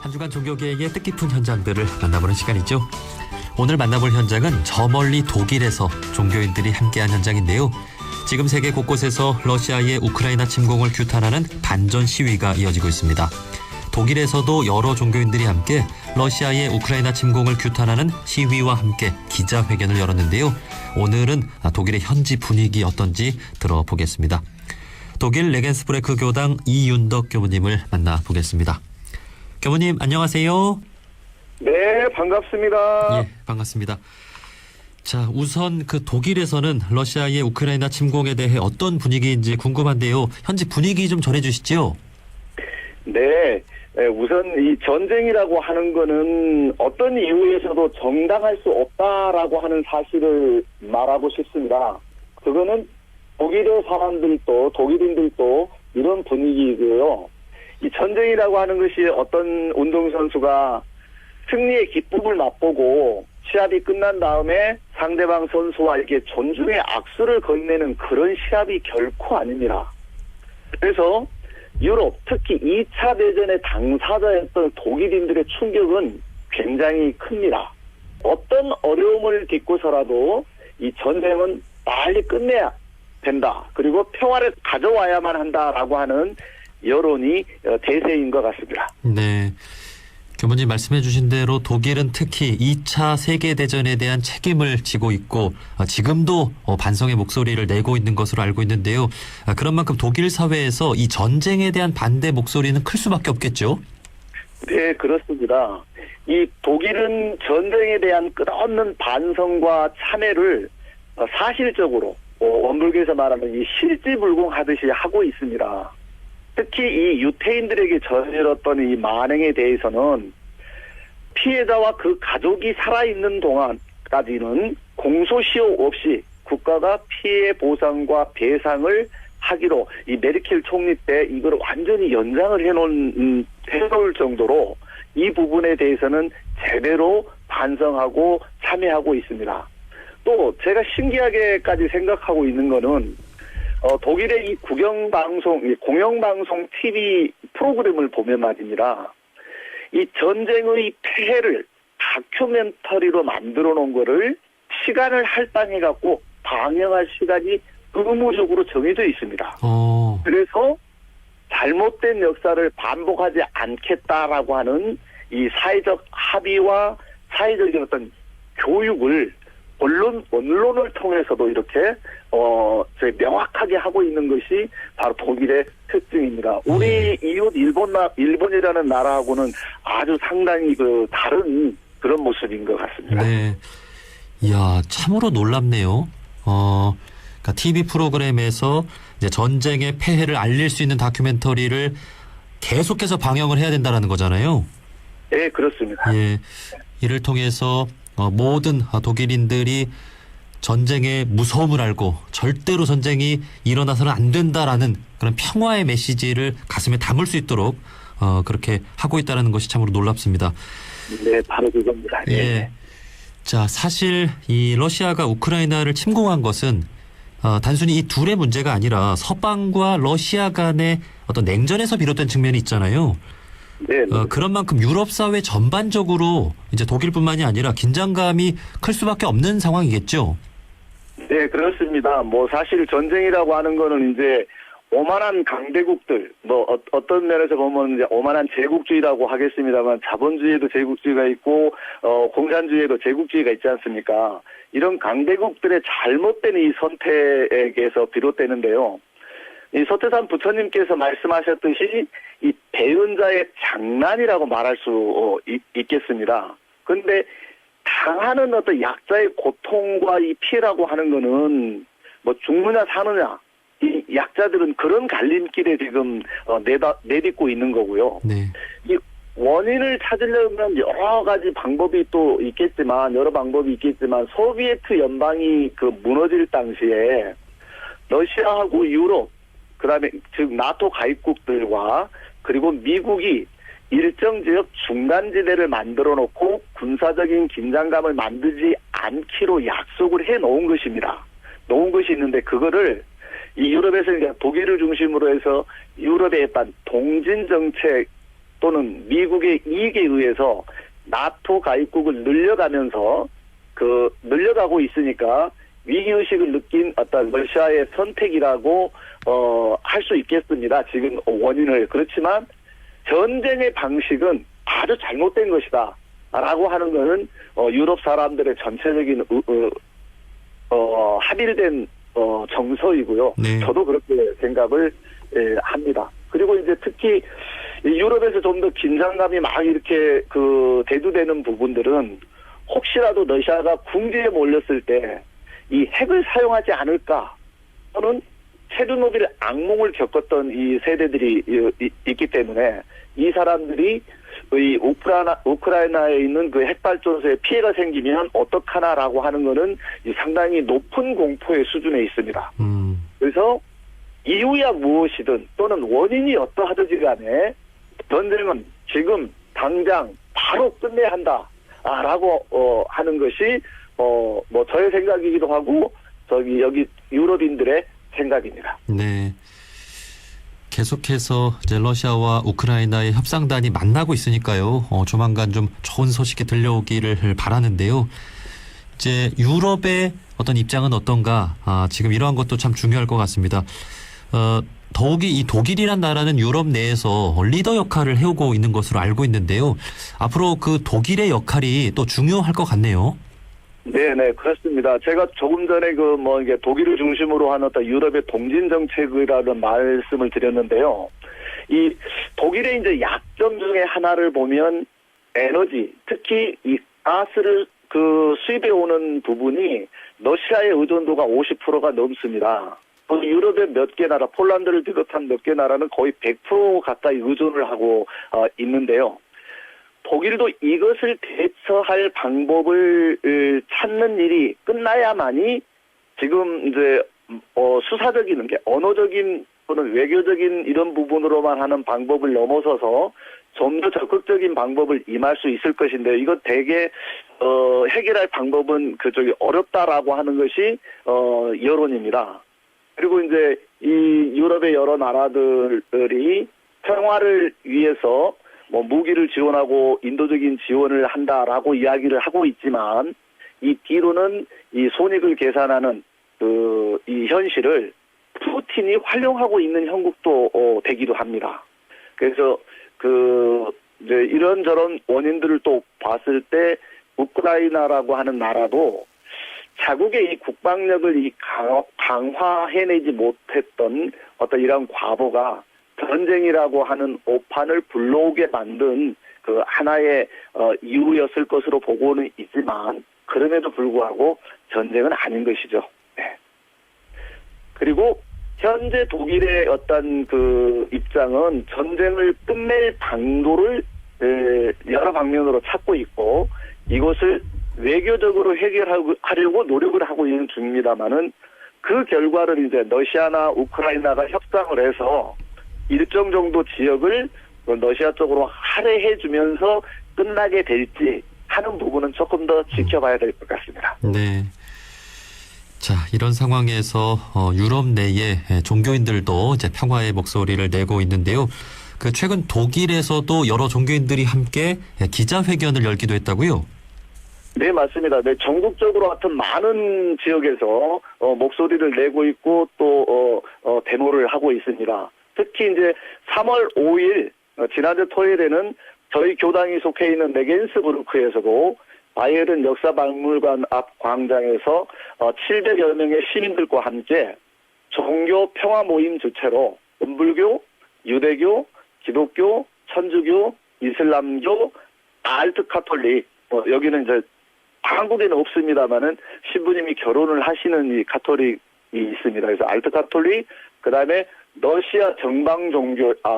한 주간 종교계의 뜻깊은 현장들을 만나보는 시간이죠. 오늘 만나볼 현장은 저 멀리 독일에서 종교인들이 함께한 현장인데요. 지금 세계 곳곳에서 러시아의 우크라이나 침공을 규탄하는 반전 시위가 이어지고 있습니다. 독일에서도 여러 종교인들이 함께 러시아의 우크라이나 침공을 규탄하는 시위와 함께 기자회견을 열었는데요. 오늘은 독일의 현지 분위기 어떤지 들어보겠습니다. 독일 레겐스브레크 교당 이윤덕 교무님을 만나보겠습니다. 교무님 안녕하세요. 네, 반갑습니다. 예, 반갑습니다. 자, 우선 그 독일에서는 러시아의 우크라이나 침공에 대해 어떤 분위기인지 궁금한데요. 현지 분위기 좀 전해주시죠. 네, 우선 이 전쟁이라고 하는 거는 어떤 이유에서도 정당할 수 없다라고 하는 사실을 말하고 싶습니다. 그거는 독일의 사람들도 독일인들도 이런 분위기이고요. 이 전쟁이라고 하는 것이 어떤 운동선수가 승리의 기쁨을 맛보고 시합이 끝난 다음에 상대방 선수와 이렇게 존중의 악수를 건네는 그런 시합이 결코 아닙니다. 그래서 유럽, 특히 2차 대전의 당사자였던 독일인들의 충격은 굉장히 큽니다. 어떤 어려움을 딛고서라도 이 전쟁은 빨리 끝내야 된다. 그리고 평화를 가져와야만 한다라고 하는 여론이 대세인 것 같습니다. 네. 교무님 말씀해 주신 대로 독일은 특히 2차 세계대전에 대한 책임을 지고 있고 지금도 반성의 목소리를 내고 있는 것으로 알고 있는데요. 그런 만큼 독일 사회에서 이 전쟁에 대한 반대 목소리는 클 수밖에 없겠죠? 네, 그렇습니다. 이 독일은 전쟁에 대한 끝없는 반성과 참여를 사실적으로 원불교에서 말하는 이 실지불공하듯이 하고 있습니다. 특히 이 유태인들에게 저질렀던 이 만행에 대해서는 피해자와 그 가족이 살아있는 동안까지는 공소시효 없이 국가가 피해 보상과 배상을 하기로 이 메르켈 총리 때 이걸 완전히 연장을 해놓을 정도로 이 부분에 대해서는 제대로 반성하고 참여하고 있습니다. 또 제가 신기하게까지 생각하고 있는 거는 독일의 이 공영방송 TV 프로그램을 보면 말입니다. 이 전쟁의 폐해를 다큐멘터리로 만들어 놓은 거를 시간을 할당해갖고 방영할 시간이 의무적으로 정해져 있습니다. 그래서 잘못된 역사를 반복하지 않겠다라고 하는 이 사회적 합의와 사회적인 어떤 교육을 언론을 통해서도 이렇게 명확하게 하고 있는 것이 바로 독일의 특징입니다. 우리 이웃 일본이라는 나라하고는 아주 상당히 다른 그런 모습인 것 같습니다. 네, 이야 참으로 놀랍네요. 그러니까 TV 프로그램에서 이제 전쟁의 폐해를 알릴 수 있는 다큐멘터리를 계속해서 방영을 해야 된다라는 거잖아요. 네, 그렇습니다. 예, 이를 통해서 모든 독일인들이 전쟁의 무서움을 알고 절대로 전쟁이 일어나서는 안 된다라는 그런 평화의 메시지를 가슴에 담을 수 있도록 그렇게 하고 있다는 것이 참으로 놀랍습니다. 네, 바로 그겁니다. 네. 예. 자, 사실 이 러시아가 우크라이나를 침공한 것은 단순히 이 둘의 문제가 아니라 서방과 러시아 간의 어떤 냉전에서 비롯된 측면이 있잖아요. 네. 그런 만큼 유럽 사회 전반적으로 이제 독일뿐만이 아니라 긴장감이 클 수밖에 없는 상황이겠죠. 네, 그렇습니다. 사실 전쟁이라고 하는 거는 이제 오만한 강대국들, 어떤 면에서 보면 이제 오만한 제국주의라고 하겠습니다만 자본주의에도 제국주의가 있고, 공산주의에도 제국주의가 있지 않습니까? 이런 강대국들의 잘못된 이 선택에서 비롯되는데요. 이 서태산 부처님께서 말씀하셨듯이 이 배은자의 장난이라고 말할 수 있겠습니다. 그런데 당하는 어떤 약자의 고통과 이 피해라고 하는 거는 죽느냐 사느냐 이 약자들은 그런 갈림길에 지금 내딛고 있는 거고요. 네. 이 원인을 찾으려면 여러 방법이 있겠지만 소비에트 연방이 무너질 당시에 러시아하고 유럽 그다음에 즉 나토 가입국들과 그리고 미국이 일정 지역 중간지대를 만들어 놓고 군사적인 긴장감을 만들지 않기로 약속을 해 놓은 것입니다. 놓은 것이 있는데 그거를 이 유럽에서 독일을 중심으로 해서 유럽의 동진 정책 또는 미국의 이익에 의해서 나토 가입국을 늘려가면서 늘려가고 있으니까 위기의식을 느낀 어떤 러시아의 선택이라고 할 수 있겠습니다. 지금 원인을. 그렇지만 전쟁의 방식은 아주 잘못된 것이다 라고 하는 것은 유럽 사람들의 전체적인 합일된 정서이고요. 네. 저도 그렇게 생각을 합니다. 그리고 이제 특히 유럽에서 좀 더 긴장감이 막 이렇게 대두되는 부분들은 혹시라도 러시아가 궁지에 몰렸을 때 이 핵을 사용하지 않을까 또는 체르노빌 악몽을 겪었던 이 세대들이 있기 때문에 이 사람들이 이 우크라이나에 있는 그 핵발전소에 피해가 생기면 어떡하나라고 하는 거는 상당히 높은 공포의 수준에 있습니다. 그래서 이유야 무엇이든 또는 원인이 어떠하든지 간에 전쟁은 지금 당장 바로 끝내야 한다라고 하는 것이 뭐 저의 생각이기도 하고 여기 유럽인들의 생각입니다. 네. 계속해서 이제 러시아와 우크라이나의 협상단이 만나고 있으니까요. 조만간 좀 좋은 소식이 들려오기를 바라는데요. 이제 유럽의 어떤 입장은 어떤가? 지금 이러한 것도 참 중요할 것 같습니다. 더욱이 이 독일이란 나라는 유럽 내에서 리더 역할을 해오고 있는 것으로 알고 있는데요. 앞으로 그 독일의 역할이 또 중요할 것 같네요. 네, 그렇습니다. 제가 조금 전에 이게 독일을 중심으로 한 어떤 유럽의 동진 정책이라는 말씀을 드렸는데요. 이 독일의 이제 약점 중에 하나를 보면 에너지, 특히 이 가스를 수입해 오는 부분이 러시아의 의존도가 50%가 넘습니다. 유럽의 몇 개 나라, 폴란드를 비롯한 몇 개 나라는 거의 100% 가까이 의존을 하고 있는데요. 독일도 이것을 대처할 방법을 찾는 일이 끝나야만이 지금 이제 수사적인 게 언어적인 또는 외교적인 이런 부분으로만 하는 방법을 넘어서서 좀 더 적극적인 방법을 임할 수 있을 것인데 이거 되게 해결할 방법은 어렵다라고 하는 것이 여론입니다. 그리고 이제 이 유럽의 여러 나라들이 평화를 위해서 무기를 지원하고 인도적인 지원을 한다라고 이야기를 하고 있지만 이 뒤로는 이 손익을 계산하는 이 현실을 푸틴이 활용하고 있는 형국도 되기도 합니다. 그래서 이제 이런저런 원인들을 또 봤을 때 우크라이나라고 하는 나라도 자국의 이 국방력을 강화해내지 못했던 어떤 이런 과보가 전쟁이라고 하는 오판을 불러오게 만든 하나의 이유였을 것으로 보고는 있지만 그럼에도 불구하고 전쟁은 아닌 것이죠. 네. 그리고 현재 독일의 어떤 입장은 전쟁을 끝낼 방도를 여러 방면으로 찾고 있고 이것을 외교적으로 해결하려고 노력을 하고 있는 중입니다만은 그 결과를 이제 러시아나 우크라이나가 협상을 해서 일정 정도 지역을 러시아 쪽으로 할애해주면서 끝나게 될지 하는 부분은 조금 더 지켜봐야 될 것 같습니다. 네. 자, 이런 상황에서 유럽 내의 종교인들도 이제 평화의 목소리를 내고 있는데요. 최근 독일에서도 여러 종교인들이 함께 기자회견을 열기도 했다고요? 네, 맞습니다. 네, 전국적으로 하여튼 많은 지역에서 목소리를 내고 있고 또 데모를 하고 있습니다. 특히 이제 3월 5일 지난주 토요일에는 저희 교당이 속해 있는 레겐스부르크에서도 바이에른 역사박물관 앞 광장에서 700여 명의 시민들과 함께 종교 평화 모임 주최로 은불교, 유대교, 기독교, 천주교, 이슬람교, 알트카톨릭 여기는 이제 한국에는 없습니다만은 신부님이 결혼을 하시는 이 가톨릭이 있습니다. 그래서 알트카톨릭, 그다음에 러시아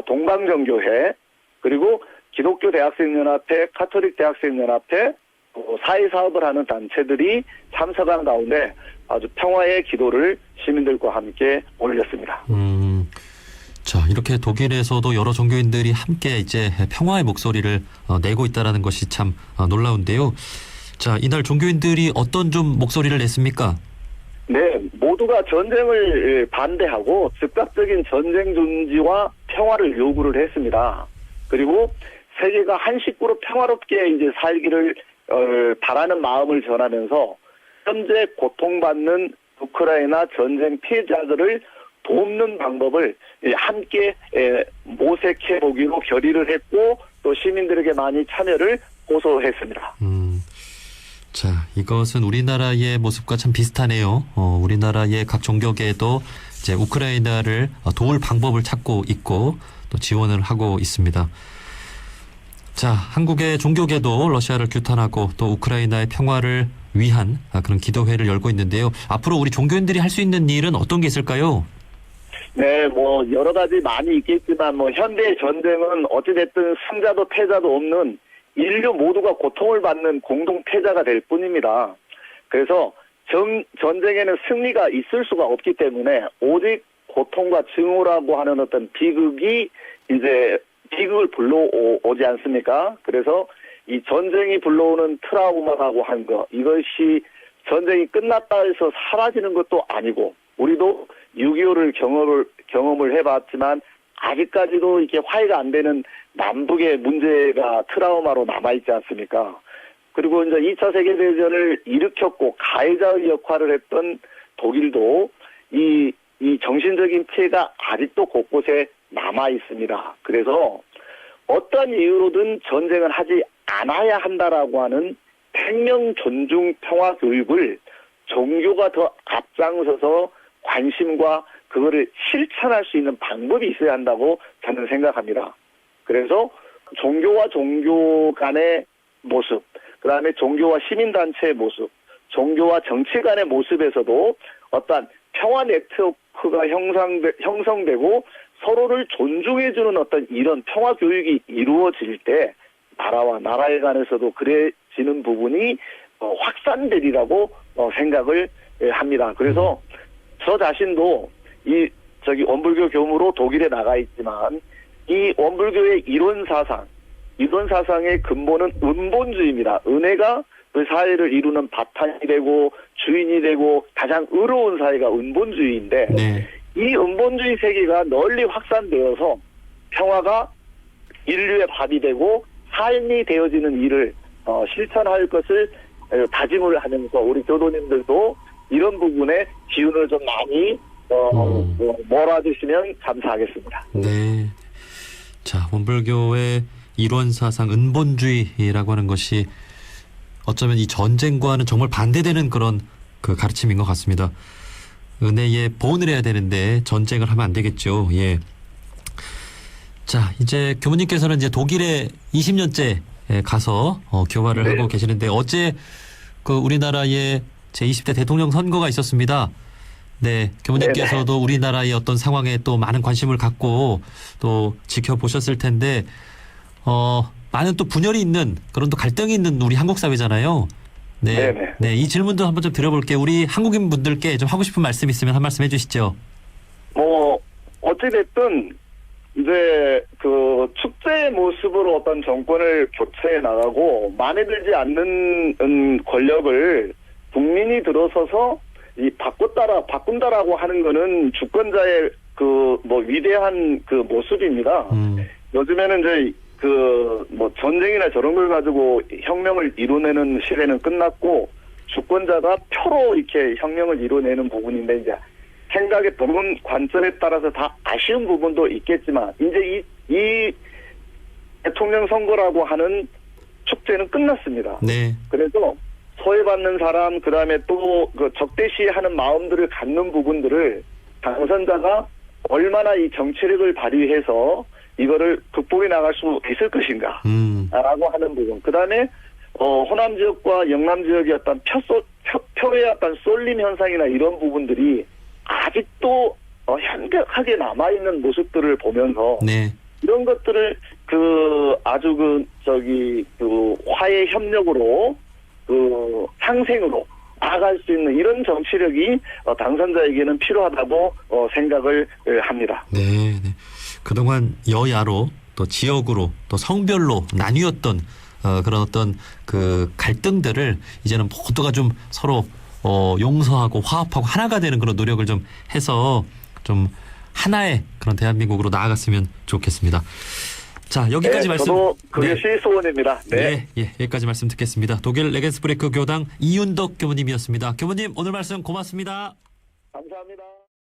동방정교회, 그리고 기독교 대학생연합회, 가톨릭 대학생연합회, 사회사업을 하는 단체들이 참석한 가운데 아주 평화의 기도를 시민들과 함께 올렸습니다. 자, 이렇게 독일에서도 여러 종교인들이 함께 이제 평화의 목소리를 내고 있다는 것이 참 놀라운데요. 자, 이날 종교인들이 어떤 좀 목소리를 냈습니까? 네, 모두가 전쟁을 반대하고 즉각적인 전쟁 중지와 평화를 요구를 했습니다. 그리고 세계가 한 식구로 평화롭게 이제 살기를 바라는 마음을 전하면서 현재 고통받는 우크라이나 전쟁 피해자들을 돕는 방법을 함께 모색해 보기로 결의를 했고 또 시민들에게 많이 참여를 호소했습니다. 자, 이것은 우리나라의 모습과 참 비슷하네요. 우리나라의 각 종교계도 이제 우크라이나를 도울 방법을 찾고 있고 또 지원을 하고 있습니다. 자, 한국의 종교계도 러시아를 규탄하고 또 우크라이나의 평화를 위한 그런 기도회를 열고 있는데요. 앞으로 우리 종교인들이 할 수 있는 일은 어떤 게 있을까요? 네, 뭐 여러 가지 많이 있겠지만 뭐 현대 전쟁은 어찌됐든 승자도 패자도 없는 인류 모두가 고통을 받는 공동 패자가 될 뿐입니다. 그래서 전쟁에는 승리가 있을 수가 없기 때문에 오직 고통과 증오라고 하는 어떤 비극이 이제 비극을 불러오지 않습니까? 그래서 이 전쟁이 불러오는 트라우마라고 한 거, 이것이 전쟁이 끝났다 해서 사라지는 것도 아니고, 우리도 6.25를 경험을 해봤지만, 아직까지도 이렇게 화해가 안 되는 남북의 문제가 트라우마로 남아있지 않습니까? 그리고 이제 2차 세계대전을 일으켰고, 가해자의 역할을 했던 독일도 이 정신적인 피해가 아직도 곳곳에 남아있습니다. 그래서 어떤 이유로든 전쟁을 하지 않아야 한다라고 하는 생명 존중 평화 교육을 종교가 더 앞장서서 관심과 그거를 실천할 수 있는 방법이 있어야 한다고 저는 생각합니다. 그래서 종교와 종교 간의 모습, 그다음에 종교와 시민단체의 모습, 종교와 정치 간의 모습에서도 어떤 평화 네트워크가 형성되고 서로를 존중해주는 어떤 이런 평화 교육이 이루어질 때 나라와 나라에 관해서도 그래지는 부분이 확산되리라고 생각을 합니다. 그래서 저 자신도 원불교 교무로 독일에 나가 있지만 이 원불교의 이론 사상의 근본은 은본주의입니다. 은혜가 그 사회를 이루는 바탕이 되고 주인이 되고 가장 의로운 사회가 은본주의인데 네. 이 은본주의 세계가 널리 확산되어서 평화가 인류의 밥이 되고 삶이 되어지는 일을 실천할 것을 다짐을 하면서 우리 교도님들도 이런 부분에 기운을 좀 많이 몰아주시면 감사하겠습니다. 네. 자, 원불교의 이론 사상 은본주의라고 하는 것이 어쩌면 이 전쟁과는 정말 반대되는 그런 그 가르침인 것 같습니다. 은혜에 보온을 해야 되는데 전쟁을 하면 안 되겠죠. 예. 자, 이제 교무님께서는 이제 독일에 20년째 가서 교화를 네. 하고 계시는데 어제 그 우리나라의 제20대 대통령 선거가 있었습니다. 네, 교무님께서도 네네. 우리나라의 어떤 상황에 또 많은 관심을 갖고 또 지켜보셨을 텐데 많은 또 분열이 있는 그런 또 갈등이 있는 우리 한국 사회잖아요. 네, 네네. 네, 이 질문도 한번 좀 드려볼게요. 우리 한국인 분들께 좀 하고 싶은 말씀 있으면 한 말씀 해주시죠. 뭐 어찌됐든 이제 그 축제의 모습으로 어떤 정권을 교체해 나가고 마음에 들지 않는 권력을 국민이 들어서서 바꾼다라고 하는 거는 주권자의 그 뭐 위대한 그 모습입니다. 요즘에는 이제 그 뭐 전쟁이나 저런 걸 가지고 혁명을 이뤄내는 시대는 끝났고 주권자가 표로 이렇게 혁명을 이뤄내는 부분인데 이제 생각에 보는 관점에 따라서 다 아쉬운 부분도 있겠지만 이제 이 대통령 선거라고 하는 축제는 끝났습니다. 네. 그래서 소외받는 사람 그다음에 또 그 적대시하는 마음들을 갖는 부분들을 당선자가 얼마나 이 정치력을 발휘해서 이거를 극복해 나갈 수 있을 것인가 라고 하는 부분. 그다음에 호남 지역과 영남 지역의 어떤 표의 어떤 쏠림 현상이나 이런 부분들이 아직도 현격하게 남아있는 모습들을 보면서 네. 이런 것들을 아주 화해 협력으로 상생으로 나아갈 수 있는 이런 정치력이 당선자에게는 필요하다고 생각을 합니다. 네, 네. 그동안 여야로 또 지역으로 또 성별로 나뉘었던 그런 어떤 그 갈등들을 이제는 모두가 좀 서로 용서하고 화합하고 하나가 되는 그런 노력을 좀 해서 좀 하나의 그런 대한민국으로 나아갔으면 좋겠습니다. 자, 여기까지 말씀. 저도 그것이 소원입니다. 네. 예, 여기까지 말씀 듣겠습니다. 독일 레겐스브레크 교당 이윤덕 교무님이었습니다. 교무님 오늘 말씀 고맙습니다. 감사합니다.